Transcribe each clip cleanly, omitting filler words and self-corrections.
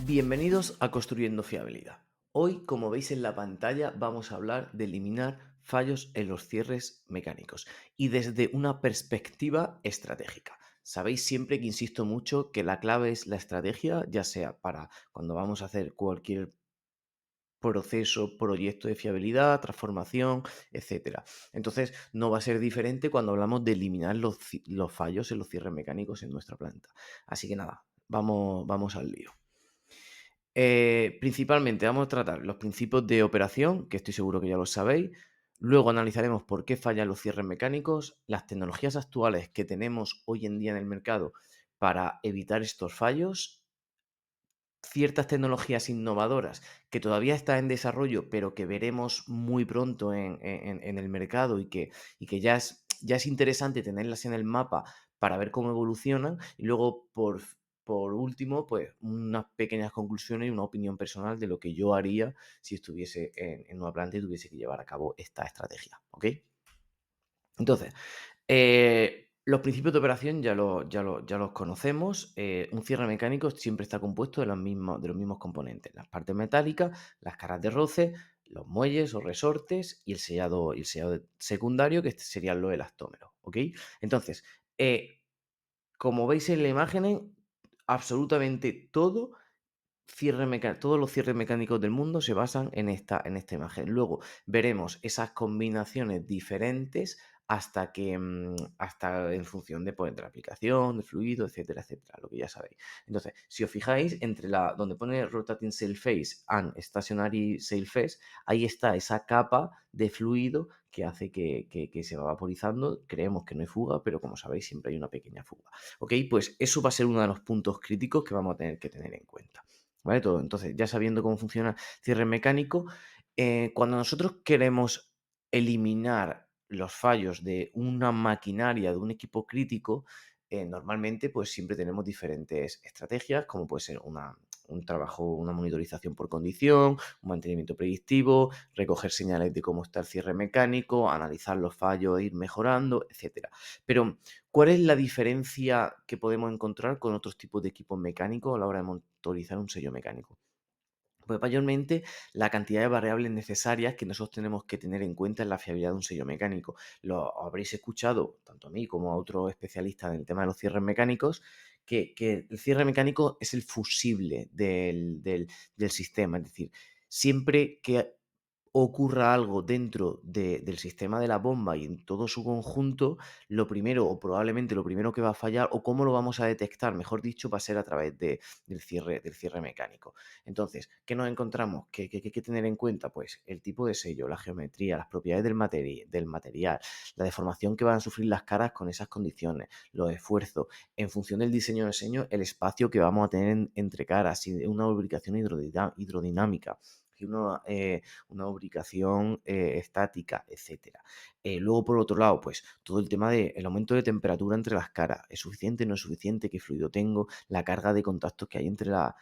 Bienvenidos a Construyendo Fiabilidad. Hoy, como veis en la pantalla, vamos a hablar de eliminar fallos en los cierres mecánicos y desde una perspectiva estratégica. Sabéis siempre que insisto mucho que la clave es la estrategia, ya sea para cuando vamos a hacer cualquier proceso, proyecto de fiabilidad, transformación, etcétera. Entonces, no va a ser diferente cuando hablamos de eliminar los fallos en los cierres mecánicos en nuestra planta. Así que nada, vamos al lío. Principalmente vamos a tratar los principios de operación, que estoy seguro que ya lo sabéis. Luego analizaremos por qué fallan los cierres mecánicos, las tecnologías actuales que tenemos hoy en día en el mercado para evitar estos fallos, ciertas tecnologías innovadoras que todavía están en desarrollo, pero que veremos muy pronto en el mercado y que ya es interesante tenerlas en el mapa para ver cómo evolucionan. Y luego, por último, pues unas pequeñas conclusiones y una opinión personal de lo que yo haría si estuviese en una planta y tuviese que llevar a cabo esta estrategia. ¿Ok? Entonces, los principios de operación ya los conocemos. Un cierre mecánico siempre está compuesto de los mismos componentes: las partes metálicas, las caras de roce, los muelles o resortes y el sellado secundario, que serían los elastómeros. ¿Ok? Entonces, como veis en la imagen, absolutamente todos los cierres mecánicos del mundo se basan en esta imagen. Luego veremos esas combinaciones diferentes hasta en función de la aplicación, de fluido, etcétera, etcétera, lo que ya sabéis. Entonces, si os fijáis, donde pone Rotating Sail Face and Stationary Sail Face, ahí está esa capa de fluido que hace que se va vaporizando. Creemos que no hay fuga, pero como sabéis, siempre hay una pequeña fuga. ¿Ok? Pues eso va a ser uno de los puntos críticos que vamos a tener que tener en cuenta. ¿Vale? Todo. Entonces, ya sabiendo cómo funciona cierre mecánico, cuando nosotros queremos eliminar los fallos de una maquinaria, de un equipo crítico, normalmente pues siempre tenemos diferentes estrategias, como puede ser un trabajo, una monitorización por condición, un mantenimiento predictivo, recoger señales de cómo está el cierre mecánico, analizar los fallos e ir mejorando, etcétera. Pero, ¿cuál es la diferencia que podemos encontrar con otros tipos de equipos mecánicos a la hora de monitorizar un sello mecánico? Pues mayormente la cantidad de variables necesarias que nosotros tenemos que tener en cuenta en la fiabilidad de un sello mecánico. Lo habréis escuchado, tanto a mí como a otros especialistas en el tema de los cierres mecánicos, que el cierre mecánico es el fusible del sistema. Es decir, siempre que ocurra algo dentro del sistema de la bomba y en todo su conjunto, lo primero, o probablemente lo primero que va a fallar, o cómo lo vamos a detectar, mejor dicho, va a ser a través del cierre mecánico. Entonces, ¿qué nos encontramos? ¿Qué hay que tener en cuenta? Pues el tipo de sello, la geometría, las propiedades del material, la deformación que van a sufrir las caras con esas condiciones, los esfuerzos, en función del diseño de diseño, el espacio que vamos a tener entre caras, si una lubricación hidrodinámica, si una lubricación estática, etcétera. Luego, por otro lado, pues todo el tema del aumento de temperatura entre las caras. ¿Es suficiente? ¿No es suficiente? ¿Qué fluido tengo? La carga de contactos que hay entre las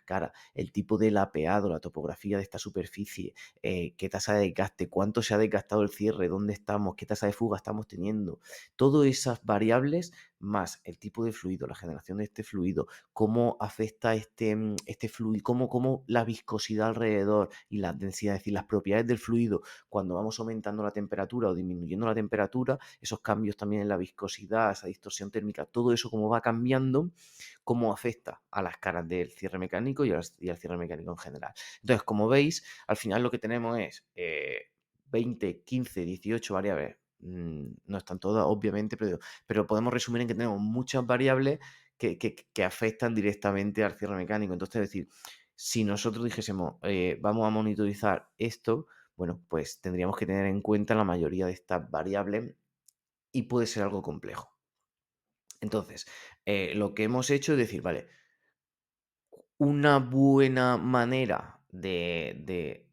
caras, el tipo de lapeado, la topografía de esta superficie, qué tasa de desgaste, cuánto se ha desgastado el cierre, dónde estamos, qué tasa de fuga estamos teniendo. Todas esas variables más el tipo de fluido, la generación de este fluido, cómo afecta este fluido, cómo la viscosidad alrededor y la densidad, es decir, las propiedades del fluido cuando vamos aumentando la temperatura o disminuyendo la temperatura, esos cambios también en la viscosidad, esa distorsión térmica, todo eso cómo va cambiando, cómo afecta a las caras del cierre mecánico y al cierre mecánico en general. Entonces, como veis, al final lo que tenemos es 20, 15, 18 variables. No están todas, obviamente, pero podemos resumir en que tenemos muchas variables que afectan directamente al cierre mecánico. Entonces, es decir, si nosotros dijésemos, vamos a monitorizar esto, bueno, pues tendríamos que tener en cuenta la mayoría de estas variables y puede ser algo complejo. Entonces, lo que hemos hecho es decir, vale, una buena manera de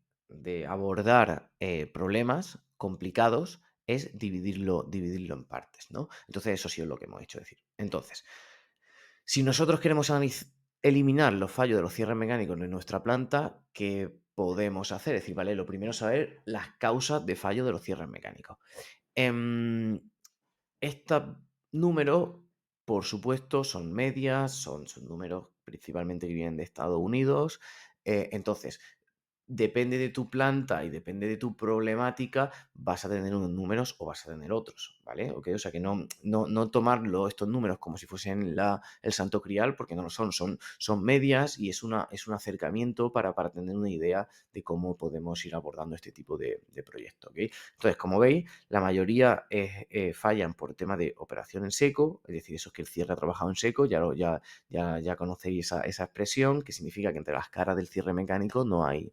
abordar problemas complicados es dividirlo en partes, ¿no? Entonces, eso sí es lo que hemos hecho decir. Entonces, si nosotros queremos eliminar los fallos de los cierres mecánicos de nuestra planta, ¿qué podemos hacer? Es decir, vale, lo primero es saber las causas de fallo de los cierres mecánicos. Estos números, por supuesto, son medias, son números principalmente que vienen de Estados Unidos. Entonces, depende de tu planta y depende de tu problemática, vas a tener unos números o vas a tener otros, ¿vale? ¿Ok? O sea que no tomarlo estos números como si fuesen el santo grial, porque no lo son, son medias y es un acercamiento para tener una idea de cómo podemos ir abordando este tipo de proyectos, ¿ok? Entonces, como veis, la mayoría fallan por tema de operación en seco, es decir, eso es que el cierre ha trabajado en seco, ya conocéis esa expresión, que significa que entre las caras del cierre mecánico no hay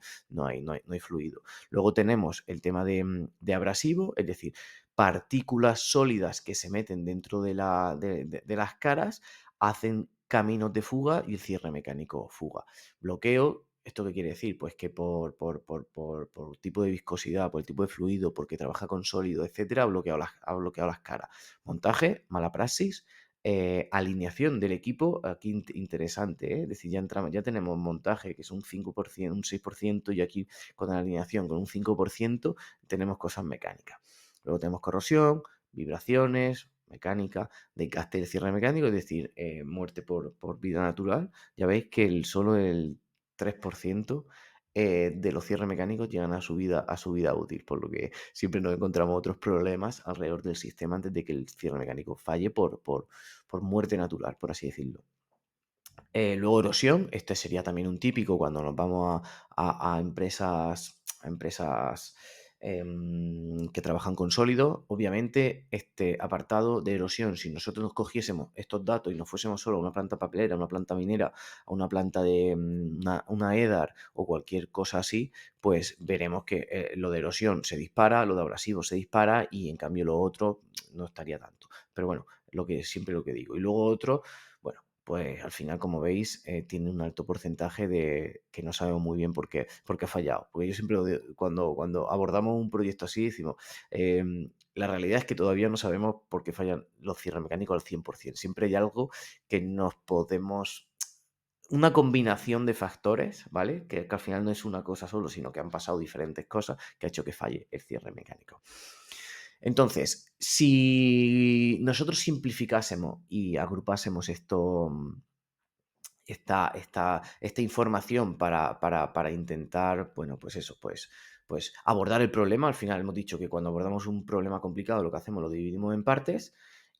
fluido. Luego tenemos el tema de abrasivo, es decir, partículas sólidas que se meten dentro de las caras, hacen caminos de fuga y el cierre mecánico fuga. Bloqueo, ¿esto qué quiere decir? Pues que por tipo de viscosidad, por el tipo de fluido, porque trabaja con sólido, etcétera, ha bloqueado las caras. Montaje, mala praxis. Alineación del equipo, aquí interesante, ¿eh? Es decir, ya tenemos montaje que es un 5%, un 6%, y aquí con la alineación con un 5% tenemos cosas mecánicas. Luego tenemos corrosión, vibraciones, mecánica, desgaste del cierre mecánico, es decir, muerte por vida natural. Ya veis que solo el 3% de los cierres mecánicos llegan a su vida útil, por lo que siempre nos encontramos otros problemas alrededor del sistema antes de que el cierre mecánico falle por muerte natural, por así decirlo. Luego erosión, este sería también un típico cuando nos vamos a empresas que trabajan con sólidos. Obviamente, este apartado de erosión, si nosotros nos cogiésemos estos datos y nos fuésemos solo a una planta papelera, a una planta minera, a una planta de una EDAR o cualquier cosa así, pues veremos que lo de erosión se dispara, lo de abrasivo se dispara, y en cambio lo otro no estaría tanto. Pero bueno, siempre lo que digo. Y luego otro, bueno, pues al final, como veis, tiene un alto porcentaje de que no sabemos muy bien por qué ha fallado. Porque yo siempre cuando abordamos un proyecto así, decimos, la realidad es que todavía no sabemos por qué fallan los cierres mecánicos al 100%. Siempre hay algo que nos podemos... Una combinación de factores, ¿vale? Que al final no es una cosa solo, sino que han pasado diferentes cosas que ha hecho que falle el cierre mecánico. Entonces, si nosotros simplificásemos y agrupásemos esta información para intentar, bueno, pues eso, pues abordar el problema. Al final hemos dicho que cuando abordamos un problema complicado, lo que hacemos lo dividimos en partes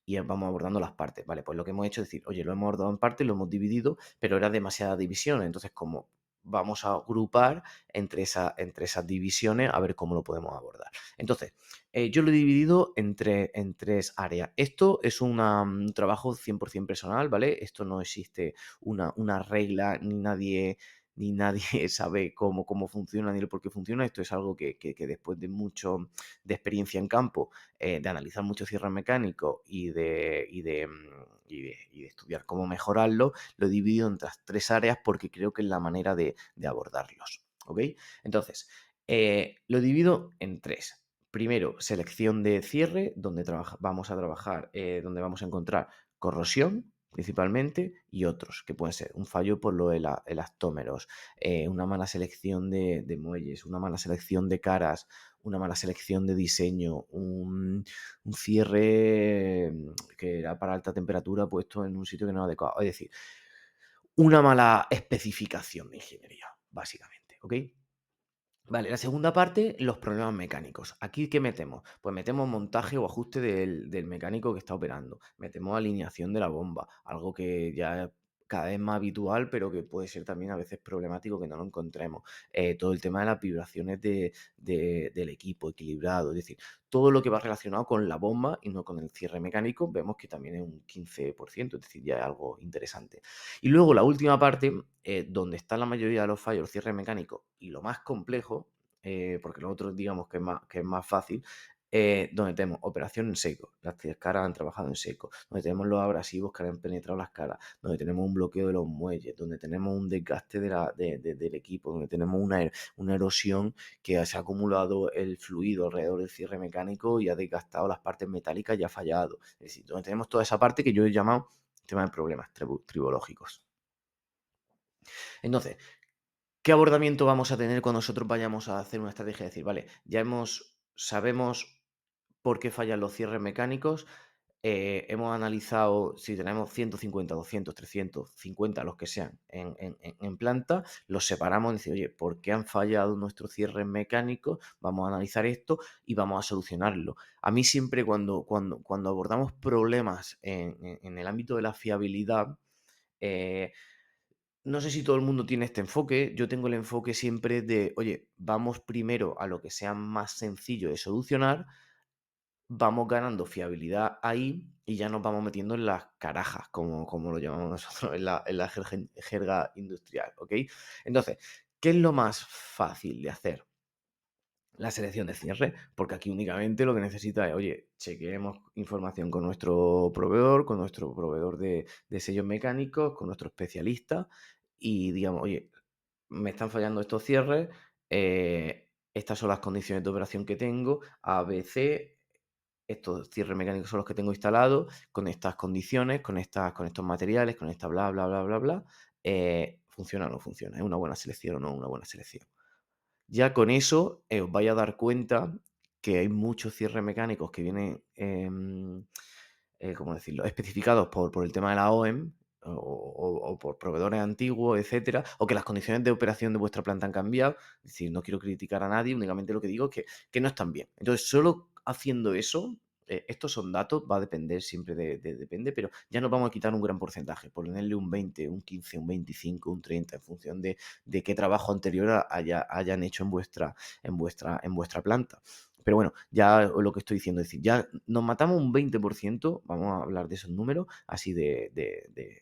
y vamos abordando las partes. Vale, pues lo que hemos hecho es decir, oye, lo hemos abordado en partes, lo hemos dividido, pero era demasiada división. Entonces, como vamos a agrupar entre esas divisiones a ver cómo lo podemos abordar. Entonces, yo lo he dividido en tres áreas. Esto es un trabajo 100% personal, ¿vale? Esto no existe una regla, ni nadie sabe cómo funciona ni el por qué funciona. Esto es algo que después de experiencia en campo, de analizar mucho cierre mecánico y de estudiar cómo mejorarlo, lo he dividido en estas tres áreas porque creo que es la manera de abordarlos. ¿Ok? Entonces, lo divido en tres. Primero, selección de cierre, donde vamos a trabajar, donde vamos a encontrar corrosión principalmente, y otros, que pueden ser un fallo por lo de elastómeros, una mala selección de muelles, una mala selección de caras, una mala selección de diseño, un cierre que era para alta temperatura puesto en un sitio que no era adecuado. Es decir, una mala especificación de ingeniería, básicamente, ¿ok? Vale, la segunda parte, los problemas mecánicos. ¿Aquí qué metemos? Pues metemos montaje o ajuste del mecánico que está operando. Metemos alineación de la bomba, algo que ya es cada vez más habitual, pero que puede ser también a veces problemático que no lo encontremos. Todo el tema de las vibraciones del equipo equilibrado, es decir, todo lo que va relacionado con la bomba y no con el cierre mecánico, vemos que también es un 15%, es decir, ya es algo interesante. Y luego la última parte, donde está la mayoría de los fallos, cierre mecánico, y lo más complejo, porque lo otro digamos que es más fácil, donde tenemos operación en seco, las caras han trabajado en seco, donde tenemos los abrasivos que han penetrado las caras, donde tenemos un bloqueo de los muelles, donde tenemos un desgaste del equipo, donde tenemos una erosión que se ha acumulado el fluido alrededor del cierre mecánico y ha desgastado las partes metálicas y ha fallado. Es decir, donde tenemos toda esa parte que yo he llamado tema de problemas tribológicos. Entonces, ¿qué abordamiento vamos a tener cuando nosotros vayamos a hacer una estrategia? De decir, vale, sabemos por qué fallan los cierres mecánicos, hemos analizado si tenemos 150, 200, 350, los que sean, en planta, los separamos y decimos, oye, ¿por qué han fallado nuestros cierres mecánicos? Vamos a analizar esto y vamos a solucionarlo. A mí siempre cuando abordamos problemas en el ámbito de la fiabilidad, eh, no sé si todo el mundo tiene este enfoque. Yo tengo el enfoque siempre de, oye, vamos primero a lo que sea más sencillo de solucionar, vamos ganando fiabilidad ahí y ya nos vamos metiendo en las carajas, como lo llamamos nosotros en la jerga industrial, ¿ok? Entonces, ¿qué es lo más fácil de hacer? La selección de cierre, porque aquí únicamente lo que necesita es, oye, chequeemos información con nuestro proveedor de sellos mecánicos, con nuestro especialista y digamos, oye, me están fallando estos cierres, estas son las condiciones de operación que tengo, A, B, C, estos cierres mecánicos son los que tengo instalados, con estas condiciones, con estos materiales, con esta bla, bla, bla, bla, bla, ¿funciona o no funciona? ¿Es una buena selección o no una buena selección? Ya con eso, os vais a dar cuenta que hay muchos cierres mecánicos que vienen, ¿cómo decirlo?, especificados por el tema de la OEM o por proveedores antiguos, etcétera, o que las condiciones de operación de vuestra planta han cambiado. Es decir, no quiero criticar a nadie, únicamente lo que digo es que no están bien. Entonces, solo haciendo eso, estos son datos, va a depender siempre depende, pero ya nos vamos a quitar un gran porcentaje, ponerle un 20, un 15, un 25, un 30, en función de qué trabajo anterior hayan hecho en vuestra planta. Pero bueno, ya lo que estoy diciendo, es decir, ya nos matamos un 20%, vamos a hablar de esos números así de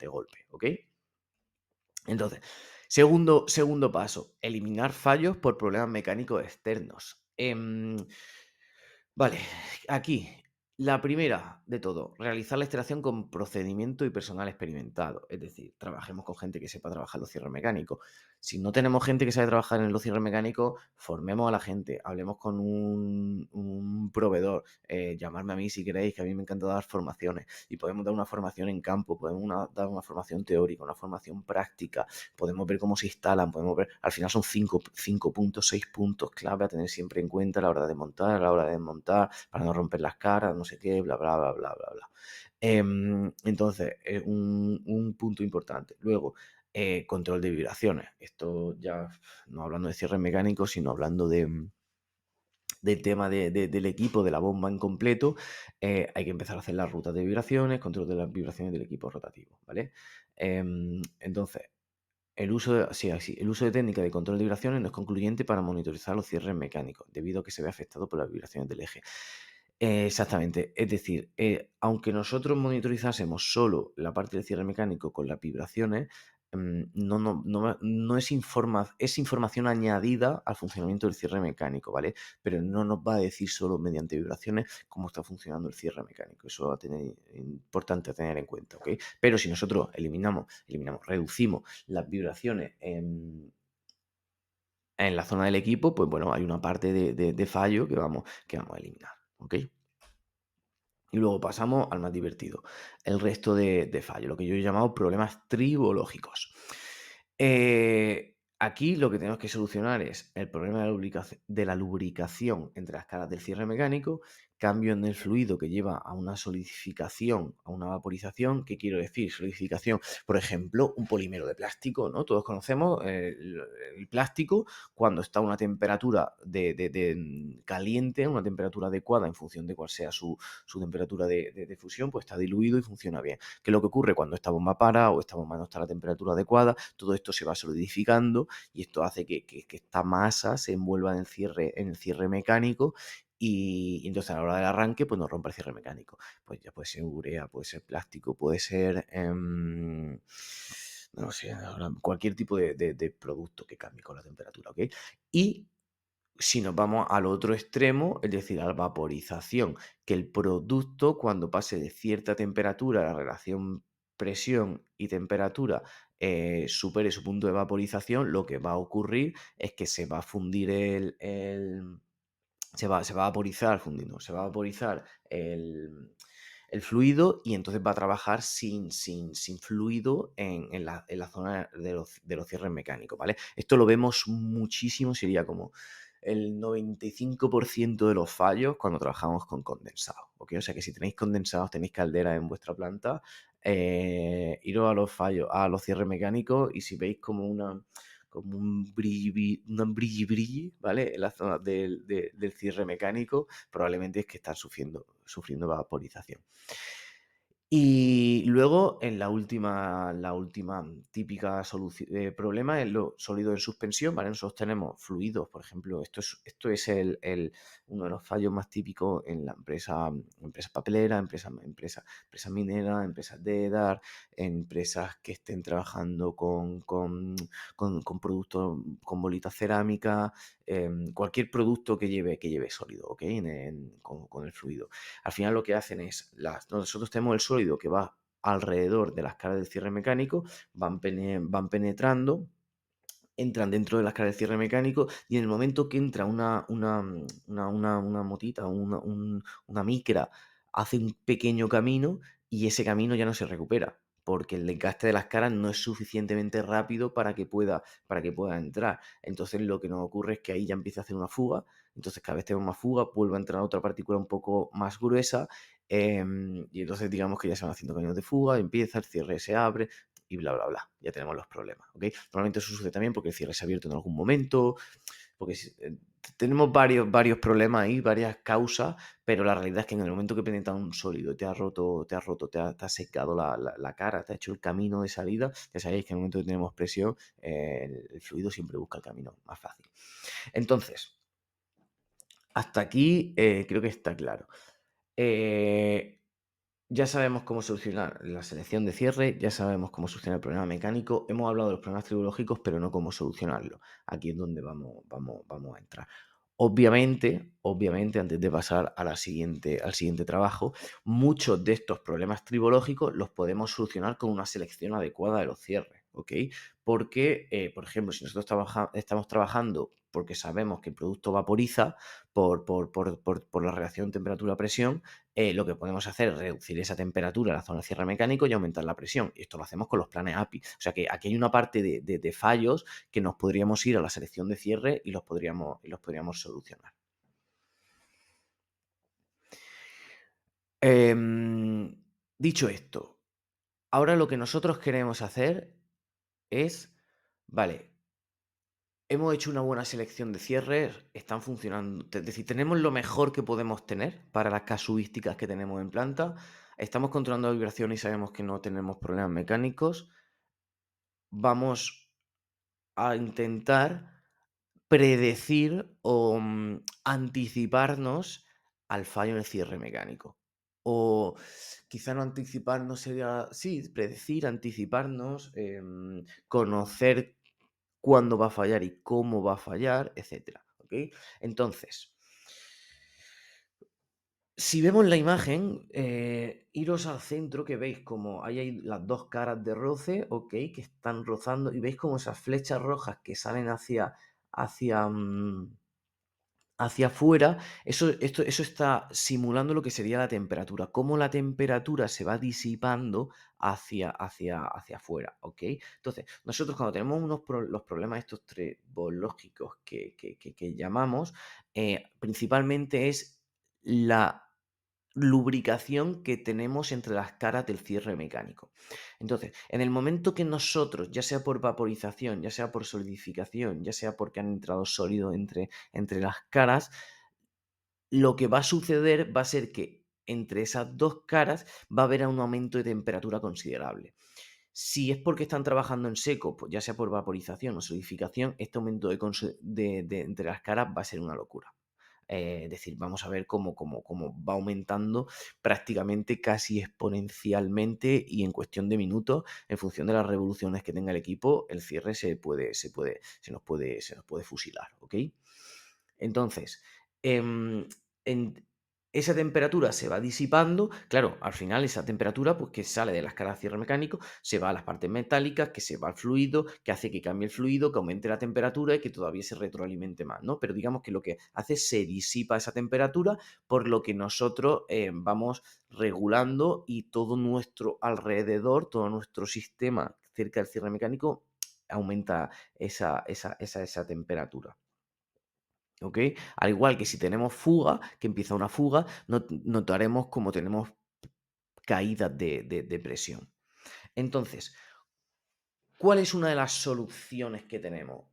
golpe, ¿ok? Entonces, segundo paso, eliminar fallos por problemas mecánicos externos. Vale, aquí, la primera de todo, realizar la instalación con procedimiento y personal experimentado. Es decir, trabajemos con gente que sepa trabajar los cierres mecánicos. Si no tenemos gente que sabe trabajar en los cierres mecánicos, formemos a la gente, hablemos con un proveedor, llamarme a mí si queréis, que a mí me encanta dar formaciones. Y podemos dar una formación en campo, podemos dar una formación teórica, una formación práctica, podemos ver cómo se instalan, podemos ver, al final son 5 puntos, 6 puntos clave a tener siempre en cuenta a la hora de montar, a la hora de desmontar, para no romper las caras, no sé qué, bla, bla, bla, bla, bla, bla. Entonces, un punto importante. Luego, control de vibraciones. Esto ya no hablando de cierres mecánicos, sino hablando del tema del equipo, de la bomba en completo, hay que empezar a hacer las rutas de vibraciones, control de las vibraciones del equipo rotativo, ¿vale? Entonces, el uso de técnica de control de vibraciones no es concluyente para monitorizar los cierres mecánicos, debido a que se ve afectado por las vibraciones del eje. Exactamente, es decir, aunque nosotros monitorizásemos solo la parte del cierre mecánico con las vibraciones, no es información añadida al funcionamiento del cierre mecánico, ¿vale? Pero no nos va a decir solo mediante vibraciones cómo está funcionando el cierre mecánico. Eso va a tener importante a tener en cuenta, ¿ok? Pero si nosotros reducimos las vibraciones en la zona del equipo, pues bueno, hay una parte de fallo que vamos a eliminar, ¿ok? Y luego pasamos al más divertido, el resto de fallos, lo que yo he llamado problemas tribológicos. Aquí lo que tenemos que solucionar es el problema de la lubricación entre las caras del cierre mecánico, cambio en el fluido que lleva a una solidificación, a una vaporización. ¿Qué quiero decir? Solidificación, por ejemplo, un polímero de plástico, ¿no? Todos conocemos el plástico cuando está a una temperatura caliente, una temperatura adecuada en función de cuál sea su temperatura de fusión, pues está diluido y funciona bien. ¿Qué es lo que ocurre cuando esta bomba para o esta bomba no está a la temperatura adecuada? Todo esto se va solidificando y esto hace que esta masa se envuelva en el cierre mecánico y entonces a la hora del arranque pues no rompe el cierre mecánico. Pues ya puede ser urea, puede ser plástico, puede ser no sé, ahora cualquier tipo de producto que cambie con la temperatura, ¿ok? Y si nos vamos al otro extremo, es decir, a la vaporización, que el producto cuando pase de cierta temperatura, la relación presión y temperatura supere su punto de vaporización, lo que va a ocurrir es que se va a fundir se va a vaporizar, fundir, no, se va a vaporizar el fluido y entonces va a trabajar sin fluido en la zona de los cierres mecánicos, ¿vale? Esto lo vemos muchísimo, sería como el 95% de los fallos cuando trabajamos con condensados, ¿ok? O sea que si tenéis condensados, tenéis calderas en vuestra planta, iros a los fallos, a los cierres mecánicos y si veis como un brilli, ¿vale? En la zona del cierre mecánico, probablemente es que están sufriendo vaporización. Y luego, en la última típica problema es lo sólido en suspensión, ¿vale? Nosotros tenemos fluidos, por ejemplo, esto es uno de los fallos más típicos en la empresas papeleras, empresas mineras, empresas de EDAR, empresas que estén trabajando con productos, con bolitas cerámicas, cualquier producto que lleve sólido, ¿ok? Con el fluido. Al final lo que hacen es, nosotros tenemos el sólido que va alrededor de las caras del cierre mecánico, van penetrando, entran dentro de las caras del cierre mecánico y en el momento que entra una motita, una micra, hace un pequeño camino y ese camino ya no se recupera. Porque el desgaste de las caras no es suficientemente rápido para que pueda entrar. Entonces lo que nos ocurre es que ahí ya empieza a hacer una fuga. Entonces cada vez tenemos más fuga, vuelve a entrar otra partícula un poco más gruesa. Y entonces digamos que ya se van haciendo caminos de fuga, empieza, el cierre se abre, y bla, bla, bla. Ya tenemos los problemas, ¿ok? Normalmente eso sucede también porque el cierre se ha abierto en algún momento, porque tenemos varios problemas ahí, varias causas, pero la realidad es que en el momento que penetra un sólido, te ha secado la cara, te ha hecho el camino de salida, ya sabéis que en el momento que tenemos presión, el fluido siempre busca el camino más fácil. Entonces, hasta aquí creo que está claro. Eh, ya sabemos cómo solucionar la selección de cierre, ya sabemos cómo solucionar el problema mecánico, hemos hablado de los problemas tribológicos, pero no cómo solucionarlo. Aquí es donde vamos a entrar. Obviamente, antes de pasar al siguiente trabajo, muchos de estos problemas tribológicos los podemos solucionar con una selección adecuada de los cierres, ¿ok? Porque, por ejemplo, si nosotros estamos trabajando porque sabemos que el producto vaporiza por la relación temperatura-presión, lo que podemos hacer es reducir esa temperatura en la zona de cierre mecánico y aumentar la presión. Y esto lo hacemos con los planes API. O sea que aquí hay una parte de fallos que nos podríamos ir a la selección de cierre y los podríamos solucionar. Dicho esto, ahora lo que nosotros queremos hacer es, vale, hemos hecho una buena selección de cierres, están funcionando, es decir, tenemos lo mejor que podemos tener para las casuísticas que tenemos en planta, estamos controlando la vibración y sabemos que no tenemos problemas mecánicos, vamos a intentar predecir o anticiparnos al fallo en el cierre mecánico. O quizá no anticiparnos sería, sí, predecir, anticiparnos, conocer cuándo va a fallar y cómo va a fallar, etcétera, ¿ok? Entonces, si vemos la imagen, iros al centro que veis como ahí hay las dos caras de roce, ¿ok? Que están rozando y veis como esas flechas rojas que salen hacia, hacia afuera, eso está simulando lo que sería la temperatura, cómo la temperatura se va disipando hacia afuera, ¿ok? Entonces, nosotros cuando tenemos los problemas estos trebológicos que llamamos, principalmente es la lubricación que tenemos entre las caras del cierre mecánico. Entonces, en el momento que nosotros, ya sea por vaporización, ya sea por solidificación, ya sea porque han entrado sólidos entre las caras, lo que va a suceder va a ser que entre esas dos caras va a haber un aumento de temperatura considerable. Si es porque están trabajando en seco, pues ya sea por vaporización o solidificación, este aumento de entre las caras va a ser una locura. Es decir, vamos a ver cómo va aumentando prácticamente casi exponencialmente y en cuestión de minutos, en función de las revoluciones que tenga el equipo, el cierre se nos puede fusilar, ¿ok? Entonces, en esa temperatura se va disipando, claro, al final esa temperatura, pues que sale de las caras de cierre mecánico, se va a las partes metálicas, que se va al fluido, que hace que cambie el fluido, que aumente la temperatura y que todavía se retroalimente más, ¿no? Pero digamos que lo que hace es se disipa esa temperatura, por lo que nosotros vamos regulando y todo nuestro alrededor, todo nuestro sistema cerca del cierre mecánico aumenta esa temperatura. ¿ok? Al igual que si tenemos fuga, que empieza una fuga, notaremos como tenemos caídas de presión. Entonces, ¿cuál es una de las soluciones que tenemos?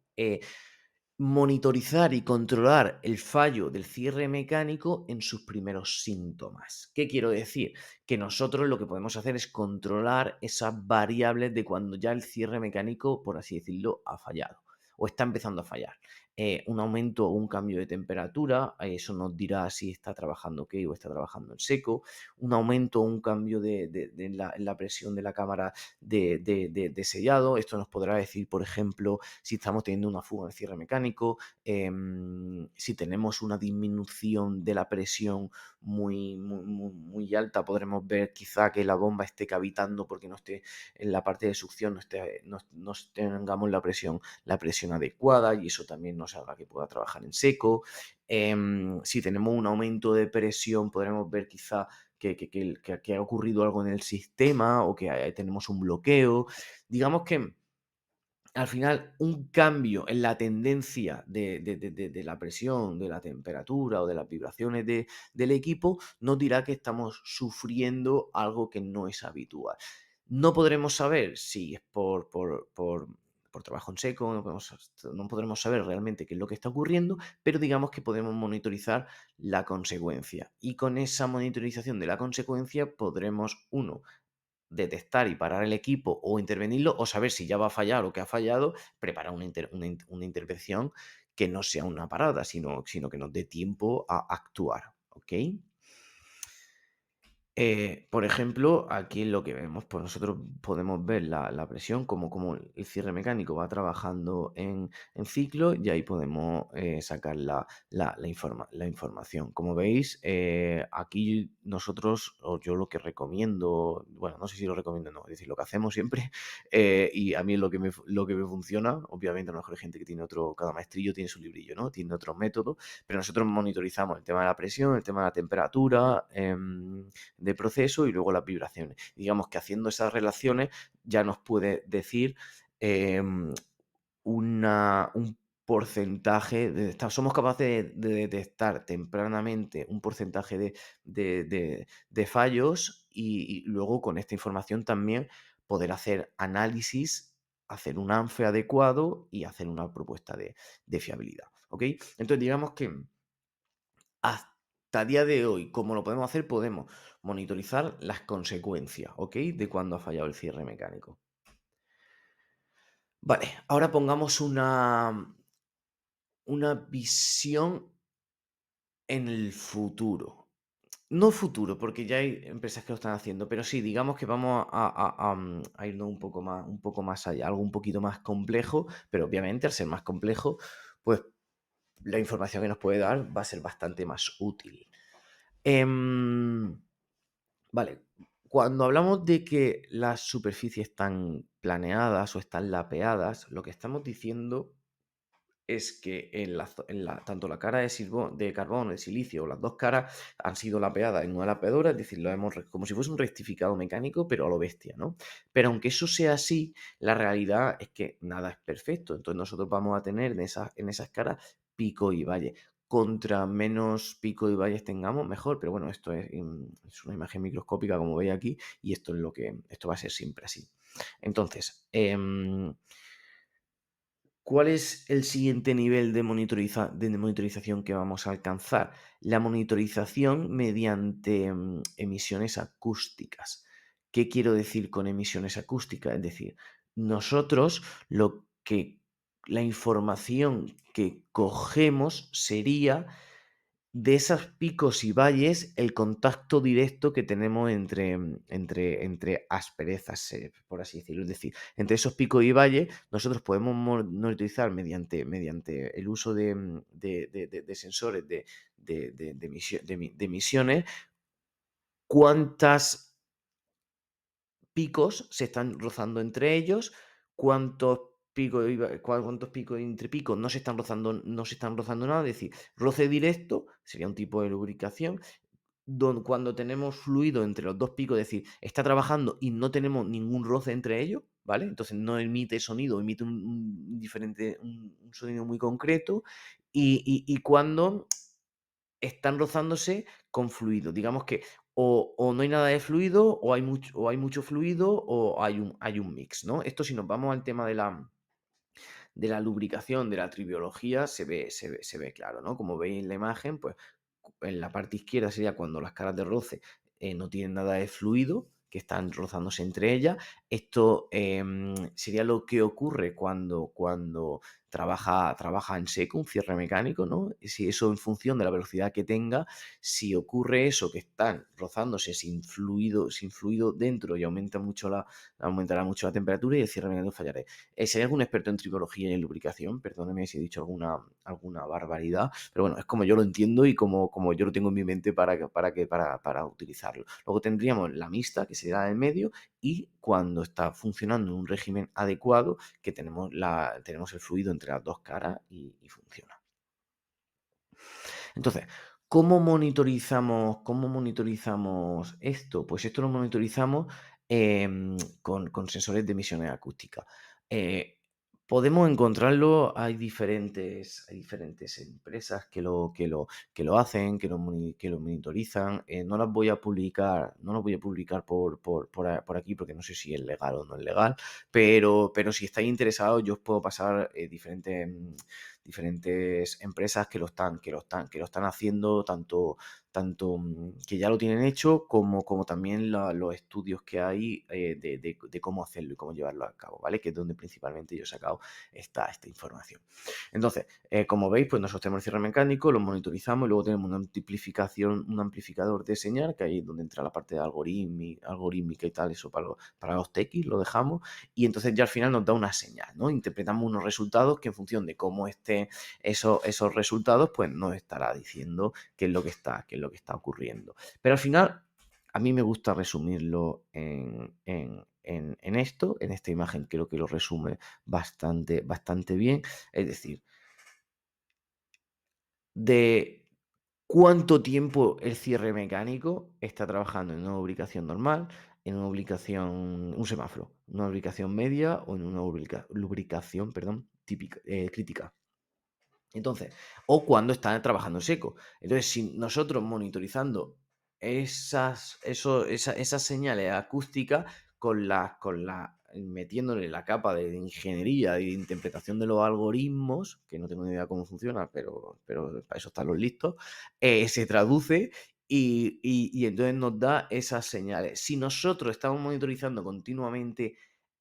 Monitorizar y controlar el fallo del cierre mecánico en sus primeros síntomas. ¿Qué quiero decir? Que nosotros lo que podemos hacer es controlar esas variables de cuando ya el cierre mecánico, por así decirlo, ha fallado o está empezando a fallar. Un aumento o un cambio de temperatura, eso nos dirá si está trabajando ok o está trabajando en seco. Un aumento o un cambio en la presión de la cámara de sellado. Esto nos podrá decir, por ejemplo, si estamos teniendo una fuga en el cierre mecánico, si tenemos una disminución de la presión muy alta, podremos ver quizá que la bomba esté cavitando porque no esté en la parte de succión, no tengamos la presión adecuada y eso también nos haga que pueda trabajar en seco. Si tenemos un aumento de presión, podremos ver quizá que ha ocurrido algo en el sistema o que tenemos un bloqueo. Digamos que al final, un cambio en la tendencia de la presión, de la temperatura o de las vibraciones del equipo nos dirá que estamos sufriendo algo que no es habitual. No podremos saber si es por trabajo en seco, no podremos saber realmente qué es lo que está ocurriendo, pero digamos que podemos monitorizar la consecuencia. Y con esa monitorización de la consecuencia podremos, uno, detectar y parar el equipo o intervenirlo o saber si ya va a fallar o que ha fallado, preparar una intervención que no sea una parada, sino que nos dé tiempo a actuar, ¿ok? Por ejemplo, aquí lo que vemos, pues nosotros podemos ver la presión, como el cierre mecánico va trabajando en ciclo y ahí podemos sacar la información. Como veis, aquí nosotros, o yo lo que recomiendo, bueno, no sé si lo recomiendo o no, es decir, lo que hacemos siempre, y a mí lo que me funciona, obviamente a lo mejor hay gente que tiene cada maestrillo tiene su librillo, ¿no? Tiene otro método, pero nosotros monitorizamos el tema de la presión, el tema de la temperatura, de proceso y luego las vibraciones. Digamos que haciendo esas relaciones ya nos puede decir un porcentaje, somos capaces de detectar tempranamente un porcentaje de fallos y luego con esta información también poder hacer análisis, hacer un ANFE adecuado y hacer una propuesta de fiabilidad. ¿Ok? Entonces digamos que hasta día de hoy, ¿cómo lo podemos hacer? Podemos monitorizar las consecuencias, ¿ok? De cuando ha fallado el cierre mecánico. Vale, ahora pongamos una visión en el futuro. No futuro, porque ya hay empresas que lo están haciendo, pero sí, digamos que vamos a irnos un poco más allá, algo un poquito más complejo, pero obviamente al ser más complejo, pues la información que nos puede dar va a ser bastante más útil. Em, Vale, cuando hablamos de que las superficies están planeadas o están lapeadas, lo que estamos diciendo es que tanto la cara de carbono, de silicio, o las dos caras han sido lapeadas en una lapeadora, es decir, como si fuese un rectificado mecánico, pero a lo bestia, ¿no? Pero aunque eso sea así, la realidad es que nada es perfecto. Entonces nosotros vamos a tener en esas caras pico y valle. Contra menos pico y valles tengamos, mejor. Pero bueno, es una imagen microscópica, como veis aquí, y esto va a ser siempre así. Entonces, ¿cuál es el siguiente nivel de monitorización que vamos a alcanzar? La monitorización mediante emisiones acústicas. ¿Qué quiero decir con emisiones acústicas? Es decir, nosotros la información que cogemos sería de esos picos y valles, el contacto directo que tenemos entre asperezas, por así decirlo. Es decir, entre esos picos y valles, nosotros podemos monitorizar mediante el uso de sensores de emisiones cuántas picos se están rozando entre ellos, cuántos picos entre picos no se están rozando nada, es decir, roce directo sería un tipo de lubricación. Cuando tenemos fluido entre los dos picos, es decir, está trabajando y no tenemos ningún roce entre ellos, ¿vale? Entonces no emite sonido, emite un sonido muy concreto. y cuando están rozándose con fluido. Digamos que o no hay nada de fluido, o hay mucho fluido, o hay un mix, ¿no? Esto si nos vamos al tema de la lubricación, de la tribiología, se ve claro, ¿no? Como veis en la imagen, pues en la parte izquierda sería cuando las caras de roce no tienen nada de fluido, que están rozándose entre ellas. Esto sería lo que ocurre cuando trabaja en seco, un cierre mecánico, ¿no? Y si eso en función de la velocidad que tenga, si ocurre eso, que están rozándose sin fluido dentro y aumentará mucho la temperatura y el cierre mecánico fallará. Si hay algún experto en tricología y en lubricación, perdóneme si he dicho alguna barbaridad, pero bueno, es como yo lo entiendo y como yo lo tengo en mi mente para utilizarlo. Luego tendríamos la mixta, que sería la del medio, y cuando está funcionando en un régimen adecuado, que tenemos el fluido entre las dos caras y funciona. Entonces, cómo monitorizamos esto? Pues esto lo monitorizamos con sensores de emisiones acústicas. Eh, Podemos encontrarlo, hay diferentes empresas que lo hacen, que lo monitorizan. No las voy a publicar por aquí porque no sé si es legal o no es legal, pero si estáis interesados, yo os puedo pasar diferentes empresas que lo están haciendo, tanto que ya lo tienen hecho, como también los estudios que hay de cómo hacerlo y cómo llevarlo a cabo, ¿vale? Que es donde principalmente yo he sacado esta información. Entonces, como veis, pues nosotros tenemos el cierre mecánico, lo monitorizamos y luego tenemos una amplificación, un amplificador de señal, que ahí es donde entra la parte de algorítmica y tal, eso para los TX lo dejamos, y entonces ya al final nos da una señal, ¿no? Interpretamos unos resultados que en función de cómo estén esos resultados, pues nos estará diciendo qué es lo que está ocurriendo. Pero al final, a mí me gusta resumirlo en esto, en esta imagen creo que lo resume bastante bien. Es decir, de cuánto tiempo el cierre mecánico está trabajando en una lubricación normal, en una lubricación, un semáforo, una lubricación media o en una lubricación, perdón, crítica. Entonces, o cuando están trabajando en seco. Entonces, si nosotros monitorizando esas señales acústicas metiéndole la capa de ingeniería y de interpretación de los algoritmos, que no tengo ni idea cómo funciona, pero para eso están los listos, se traduce y entonces nos da esas señales. Si nosotros estamos monitorizando continuamente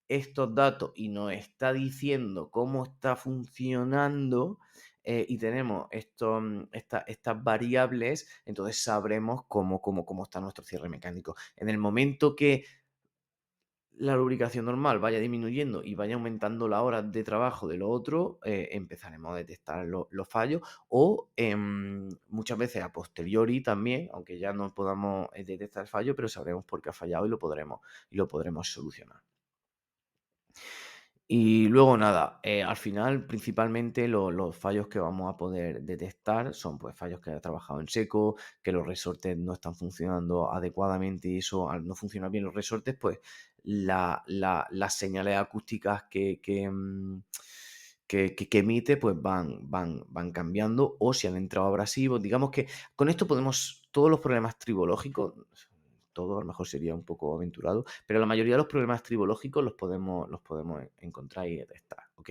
estos datos y nos está diciendo cómo está funcionando, y tenemos estas variables, entonces sabremos cómo está nuestro cierre mecánico. En el momento que la lubricación normal vaya disminuyendo y vaya aumentando la hora de trabajo de lo otro, empezaremos a detectar los fallos o muchas veces a posteriori también, aunque ya no podamos detectar el fallo, pero sabremos por qué ha fallado y lo podremos solucionar. Y luego nada, al final principalmente los fallos que vamos a poder detectar son pues fallos que ha trabajado en seco, que los resortes no están funcionando adecuadamente y eso al no funcionar bien los resortes, pues las señales acústicas que emite pues van cambiando o si han entrado abrasivos. Digamos que con esto podemos, todos los problemas tribológicos, todo a lo mejor sería un poco aventurado, pero la mayoría de los problemas tribológicos los podemos encontrar y detectar, ¿ok?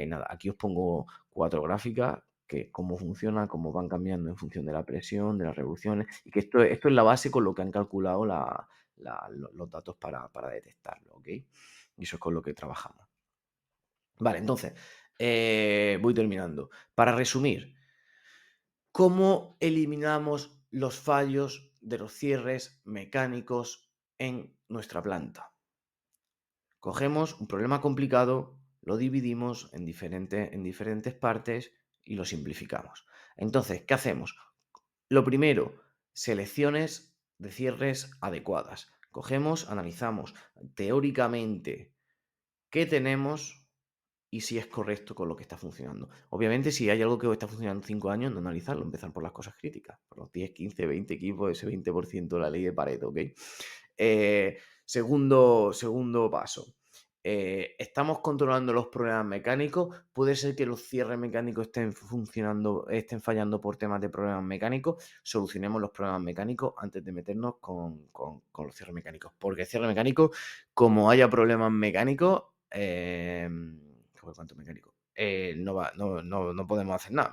Nada, aquí os pongo 4 gráficas que cómo funciona, cómo van cambiando en función de la presión, de las revoluciones, y que esto es la base con lo que han calculado los datos para detectarlo, ¿ok? Y eso es con lo que trabajamos. Vale, entonces, voy terminando. Para resumir, ¿cómo eliminamos los fallos de los cierres mecánicos en nuestra planta? Cogemos un problema complicado, lo dividimos en diferentes partes y lo simplificamos. Entonces, ¿qué hacemos? Lo primero, selecciones de cierres adecuadas. Cogemos, analizamos teóricamente qué tenemos y si es correcto con lo que está funcionando. Obviamente, si hay algo que está funcionando 5 años, no analizarlo, empezar por las cosas críticas, por los 10, 15, 20 equipos, ese 20%, la ley de Pareto, ¿ok? Segundo paso. estamos controlando los problemas mecánicos. Puede ser que los cierres mecánicos estén fallando por temas de problemas mecánicos. Solucionemos los problemas mecánicos antes de meternos con los cierres mecánicos. Porque el cierre mecánico, como haya problemas mecánicos, ¿cuánto mecánico? No podemos hacer nada.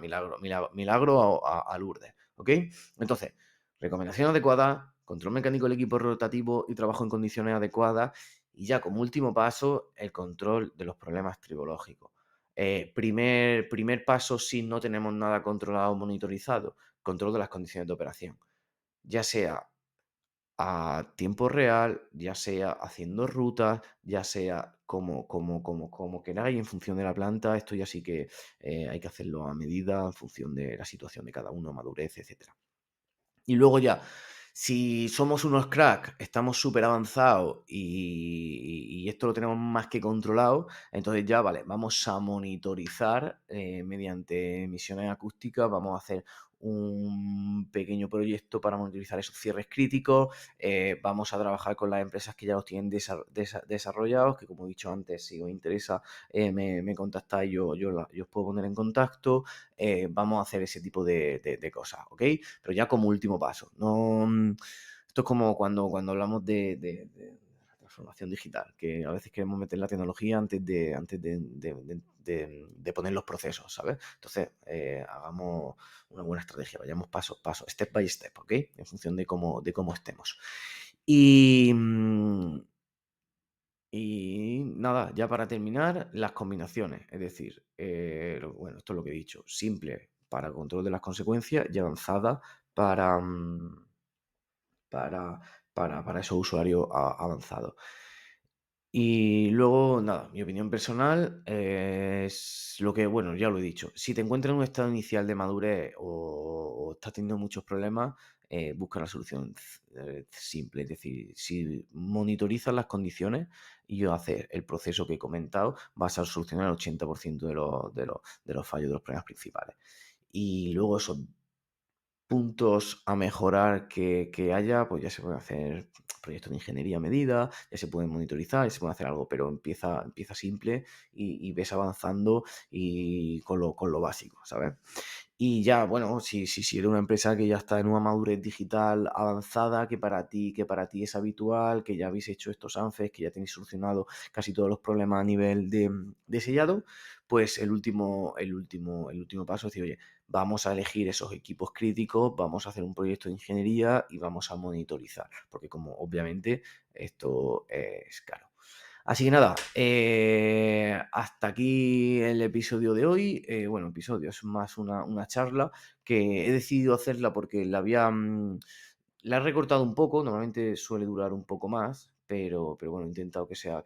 Milagro a Lourdes. ¿Ok? Entonces, recomendación adecuada, control mecánico del equipo rotativo y trabajo en condiciones adecuadas. Y ya como último paso, el control de los problemas tribológicos. Primer paso, si no tenemos nada controlado o monitorizado, control de las condiciones de operación. Ya sea a tiempo real, ya sea haciendo rutas, ya sea como queráis en función de la planta. Esto ya sí que hay que hacerlo a medida en función de la situación de cada uno, madurez, etcétera. Y luego ya, si somos unos cracks, estamos súper avanzados y esto lo tenemos más que controlado, entonces ya, vale, vamos a monitorizar mediante misiones acústicas, vamos a hacer un pequeño proyecto para monitorizar esos cierres críticos, vamos a trabajar con las empresas que ya los tienen desarrollados, que como he dicho antes, si os interesa, me contactáis, yo os puedo poner en contacto, vamos a hacer ese tipo de cosas, ¿ok? Pero ya como último paso. No, esto es como cuando hablamos de la transformación digital, que a veces queremos meter la tecnología antes de poner los procesos, ¿sabes? Entonces, hagamos una buena estrategia, vayamos paso a paso, step by step, ¿ok? En función de cómo estemos. Y, y nada, ya para terminar, las combinaciones. Es decir, bueno, esto es lo que he dicho. Simple para control de las consecuencias y avanzada para, para, para esos usuarios avanzados. Y luego, nada, mi opinión personal es lo que, bueno, ya lo he dicho. Si te encuentras en un estado inicial de madurez o estás teniendo muchos problemas, busca la solución simple. Es decir, si monitorizas las condiciones y haces el proceso que he comentado, vas a solucionar el 80% de los fallos de los problemas principales. Y luego esos puntos a mejorar que haya, pues ya se pueden hacer proyectos de ingeniería a medida, ya se pueden monitorizar, ya se puede hacer algo, pero empieza simple y ves avanzando y con lo básico, ¿sabes? Y ya, bueno, si eres una empresa que ya está en una madurez digital avanzada, que para ti es habitual, que ya habéis hecho estos ANFES, que ya tenéis solucionado casi todos los problemas a nivel de sellado, pues el último paso es decir, oye, vamos a elegir esos equipos críticos, vamos a hacer un proyecto de ingeniería y vamos a monitorizar, porque como obviamente esto es caro. Así que nada, hasta aquí el episodio de hoy. Bueno, episodio, es más una charla que he decidido hacerla porque la he recortado un poco, normalmente suele durar un poco más, pero bueno, he intentado que sea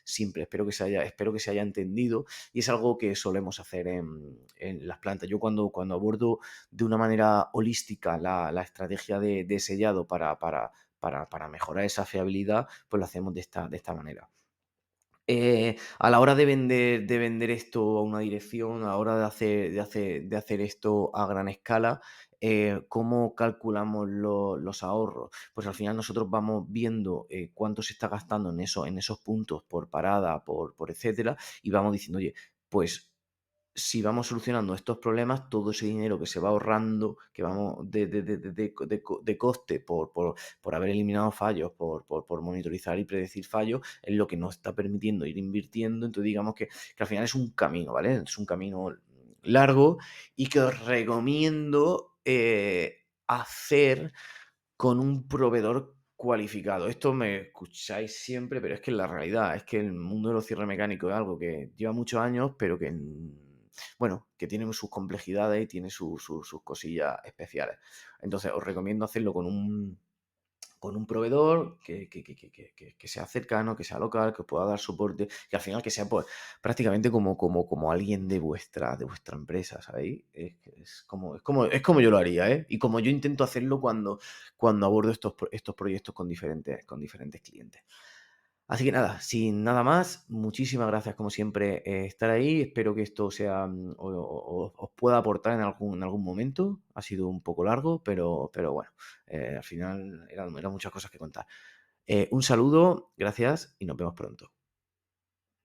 simple, espero que se haya entendido y es algo que solemos hacer en las plantas. Yo cuando abordo de una manera holística la estrategia de sellado para mejorar esa fiabilidad, pues lo hacemos de esta manera. A la hora de vender esto a una dirección, a la hora de hacer esto a gran escala, ¿cómo calculamos los ahorros? Pues al final nosotros vamos viendo cuánto se está gastando en esos puntos por parada, por etcétera, y vamos diciendo, oye, pues si vamos solucionando estos problemas, todo ese dinero que se va ahorrando, que vamos de coste por haber eliminado fallos, por monitorizar y predecir fallos, es lo que nos está permitiendo ir invirtiendo. Entonces, digamos que al final es un camino, ¿vale? Es un camino largo y que os recomiendo hacer con un proveedor cualificado. Esto me escucháis siempre, pero es que la realidad es que el mundo de los cierres mecánicos es algo que lleva muchos años, pero que, bueno, que tiene sus complejidades y tiene sus cosillas especiales. Entonces, os recomiendo hacerlo con un proveedor que sea cercano, que sea local, que os pueda dar soporte, que al final que sea pues, prácticamente como alguien de vuestra empresa, ¿sabéis? Es como yo lo haría, ¿eh? Y como yo intento hacerlo cuando abordo estos proyectos con diferentes clientes. Así que nada, sin nada más, muchísimas gracias como siempre estar ahí. Espero que esto os pueda aportar en algún momento. Ha sido un poco largo, pero bueno, al final eran muchas cosas que contar. Un saludo, gracias y nos vemos pronto.